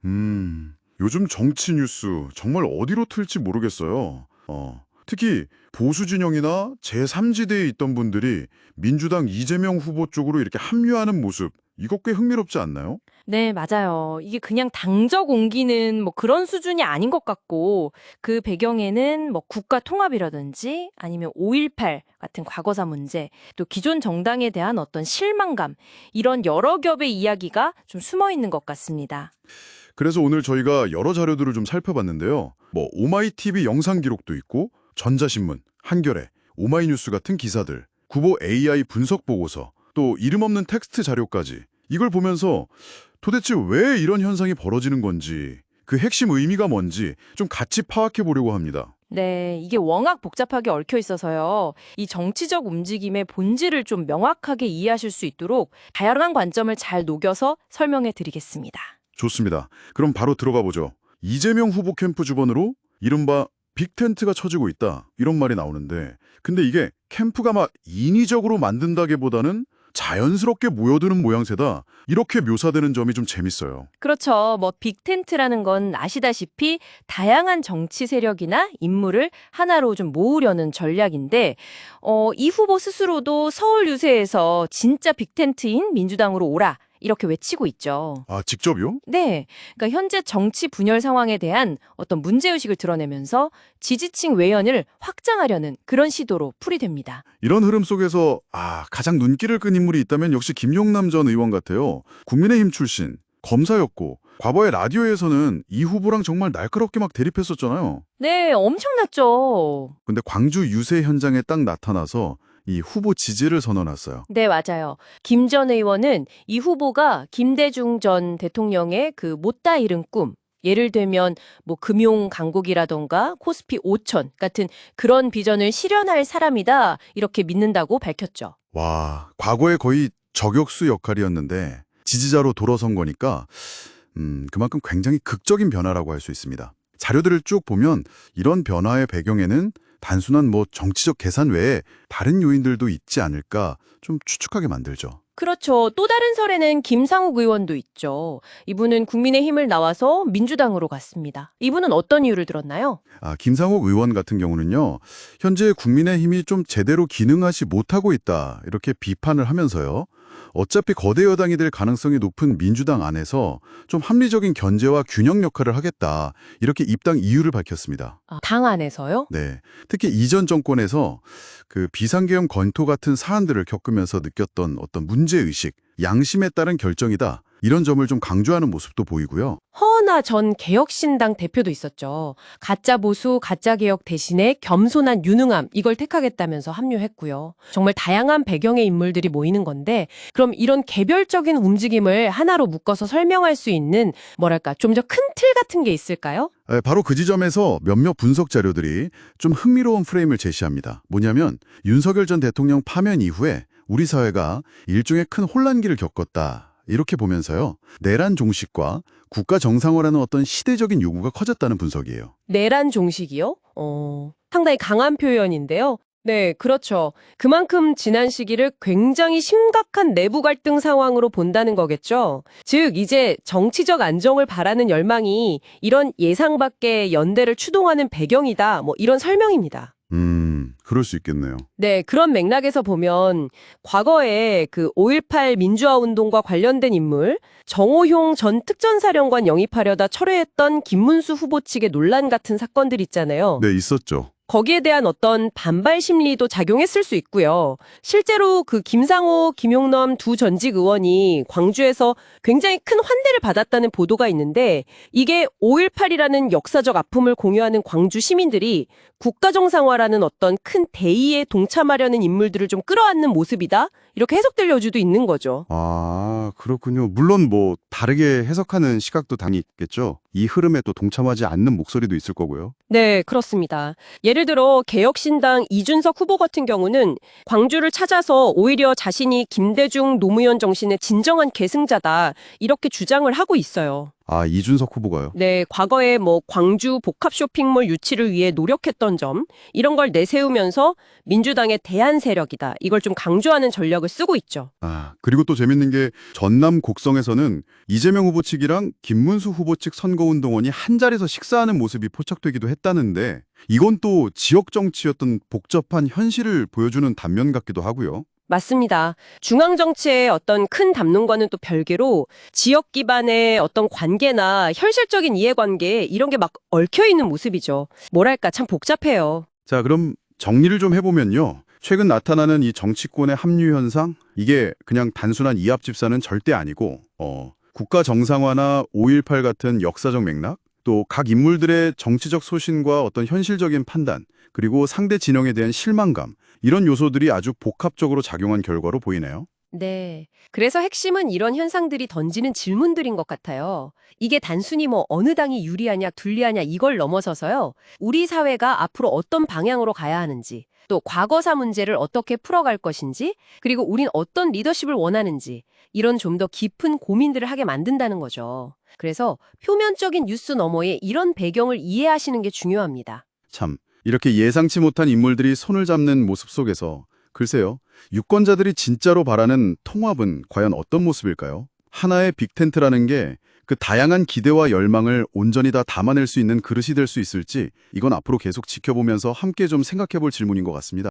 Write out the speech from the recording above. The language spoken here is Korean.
요즘 정치 뉴스 정말 어디로 틀지 모르겠어요. 특히 보수 진영이나 제3지대에 있던 분들이 민주당 이재명 후보 쪽으로 이렇게 합류하는 모습, 이거 꽤 흥미롭지 않나요? 네, 맞아요. 이게 그냥 당적 옮기는 뭐 그런 수준이 아닌 것 같고, 그 배경에는 뭐 국가 통합이라든지 아니면 5.18 같은 과거사 문제, 또 기존 정당에 대한 어떤 실망감, 이런 여러 겹의 이야기가 좀 숨어 있는 것 같습니다. 그래서 오늘 저희가 여러 자료들을 좀 살펴봤는데요. 뭐 오마이TV 영상 기록도 있고 전자신문, 한겨레, 오마이뉴스 같은 기사들, 구보 AI 분석 보고서, 또 이름 없는 텍스트 자료까지 이걸 보면서 도대체 왜 이런 현상이 벌어지는 건지 그 핵심 의미가 뭔지 좀 같이 파악해 보려고 합니다. 네, 이게 워낙 복잡하게 얽혀 있어서요. 이 정치적 움직임의 본질을 좀 명확하게 이해하실 수 있도록 다양한 관점을 잘 녹여서 설명해 드리겠습니다. 좋습니다. 그럼 바로 들어가 보죠. 이재명 후보 캠프 주변으로 이른바 빅텐트가 쳐지고 있다 이런 말이 나오는데 근데 이게 캠프가 막 인위적으로 만든다기보다는 자연스럽게 모여드는 모양새다 이렇게 묘사되는 점이 좀 재밌어요. 그렇죠. 뭐 빅텐트라는 건 아시다시피 다양한 정치 세력이나 인물을 하나로 좀 모으려는 전략인데 이 후보 스스로도 서울 유세에서 진짜 빅텐트인 민주당으로 오라 이렇게 외치고 있죠. 아, 직접요? 네. 그러니까 현재 정치 분열 상황에 대한 어떤 문제의식을 드러내면서 지지층 외연을 확장하려는 그런 시도로 풀이됩니다. 이런 흐름 속에서 가장 눈길을 끈 인물이 있다면 역시 김용남 전 의원 같아요. 국민의힘 출신, 검사였고 과거에 라디오에서는 이 후보랑 정말 날카롭게 막 대립했었잖아요. 네, 엄청났죠. 근데 광주 유세 현장에 딱 나타나서 이 후보 지지를 선언했어요. 네, 맞아요. 김 전 의원은 이 후보가 김대중 전 대통령의 그 못다 이룬 꿈, 예를 들면 뭐 금용 강국이라던가 코스피 5천 같은 그런 비전을 실현할 사람이다 이렇게 믿는다고 밝혔죠. 와, 과거에 거의 저격수 역할이었는데 지지자로 돌아선 거니까 그만큼 굉장히 극적인 변화라고 할 수 있습니다. 자료들을 쭉 보면 이런 변화의 배경에는 단순한 뭐 정치적 계산 외에 다른 요인들도 있지 않을까 좀 추측하게 만들죠. 그렇죠. 또 다른 설에는 김상욱 의원도 있죠. 이분은 국민의힘을 나와서 민주당으로 갔습니다. 이분은 어떤 이유를 들었나요? 김상욱 의원 같은 경우는요. 현재 국민의힘이 좀 제대로 기능하지 못하고 있다 이렇게 비판을 하면서요. 어차피 거대 여당이 될 가능성이 높은 민주당 안에서 좀 합리적인 견제와 균형 역할을 하겠다 이렇게 입당 이유를 밝혔습니다. 당 안에서요? 네, 특히 이전 정권에서 그 비상계엄 검토 같은 사안들을 겪으면서 느꼈던 어떤 문제의식, 양심에 따른 결정이다. 이런 점을 좀 강조하는 모습도 보이고요. 허은하 전 개혁신당 대표도 있었죠. 가짜 보수, 가짜 개혁 대신에 겸손한 유능함 이걸 택하겠다면서 합류했고요. 정말 다양한 배경의 인물들이 모이는 건데 그럼 이런 개별적인 움직임을 하나로 묶어서 설명할 수 있는 뭐랄까 좀 더 큰 틀 같은 게 있을까요? 바로 그 지점에서 몇몇 분석 자료들이 좀 흥미로운 프레임을 제시합니다. 뭐냐면 윤석열 전 대통령 파면 이후에 우리 사회가 일종의 큰 혼란기를 겪었다. 이렇게 보면서요. 내란 종식과 국가 정상화라는 어떤 시대적인 요구가 커졌다는 분석이에요. 내란 종식이요? 상당히 강한 표현인데요. 네, 그렇죠. 그만큼 지난 시기를 굉장히 심각한 내부 갈등 상황으로 본다는 거겠죠. 즉, 이제 정치적 안정을 바라는 열망이 이런 예상 밖의 연대를 추동하는 배경이다. 뭐 이런 설명입니다. 그럴 수 있겠네요. 네, 그런 맥락에서 보면 과거에 그 5.18 민주화 운동과 관련된 인물, 정호용 전 특전사령관 영입하려다 철회했던 김문수 후보 측의 논란 같은 사건들 있잖아요. 네, 있었죠. 거기에 대한 어떤 반발 심리도 작용했을 수 있고요. 실제로 그 김상호, 김용남 두 전직 의원이 광주에서 굉장히 큰 환대를 받았다는 보도가 있는데 이게 5.18이라는 역사적 아픔을 공유하는 광주 시민들이 국가 정상화라는 어떤 큰 대의에 동참하려는 인물들을 좀 끌어안는 모습이다? 이렇게 해석될 여지도 있는 거죠. 그렇군요. 물론 뭐 다르게 해석하는 시각도 당연히 있겠죠. 이 흐름에 또 동참하지 않는 목소리도 있을 거고요. 네, 그렇습니다. 예를 들어 개혁신당 이준석 후보 같은 경우는 광주를 찾아서 오히려 자신이 김대중 노무현 정신의 진정한 계승자다 이렇게 주장을 하고 있어요. 아, 이준석 후보가요? 네, 과거에 뭐 광주 복합 쇼핑몰 유치를 위해 노력했던 점, 이런 걸 내세우면서 민주당의 대안 세력이다. 이걸 좀 강조하는 전략을 쓰고 있죠. 아, 그리고 또 재밌는 게 전남 곡성에서는 이재명 후보 측이랑 김문수 후보 측 선거운동원이 한 자리에서 식사하는 모습이 포착되기도 했다는데 이건 또 지역 정치였던 복잡한 현실을 보여주는 단면 같기도 하고요. 맞습니다. 중앙 정치의 어떤 큰 담론과는 또 별개로 지역 기반의 어떤 관계나 현실적인 이해관계 이런 게 막 얽혀 있는 모습이죠. 뭐랄까 참 복잡해요. 자, 그럼 정리를 좀 해보면요. 최근 나타나는 이 정치권의 합류 현상, 이게 그냥 단순한 이합 집산은 절대 아니고 국가 정상화나 5.18 같은 역사적 맥락, 또 각 인물들의 정치적 소신과 어떤 현실적인 판단, 그리고 상대 진영에 대한 실망감, 이런 요소들이 아주 복합적으로 작용한 결과로 보이네요. 네. 그래서 핵심은 이런 현상들이 던지는 질문들인 것 같아요. 이게 단순히 뭐 어느 당이 유리하냐, 불리하냐 이걸 넘어서서요. 우리 사회가 앞으로 어떤 방향으로 가야 하는지, 또 과거사 문제를 어떻게 풀어갈 것인지, 그리고 우린 어떤 리더십을 원하는지, 이런 좀 더 깊은 고민들을 하게 만든다는 거죠. 그래서 표면적인 뉴스 너머에 이런 배경을 이해하시는 게 중요합니다. 참, 이렇게 예상치 못한 인물들이 손을 잡는 모습 속에서 글쎄요, 유권자들이 진짜로 바라는 통합은 과연 어떤 모습일까요? 하나의 빅텐트라는 게 그 다양한 기대와 열망을 온전히 다 담아낼 수 있는 그릇이 될 수 있을지 이건 앞으로 계속 지켜보면서 함께 좀 생각해 볼 질문인 것 같습니다.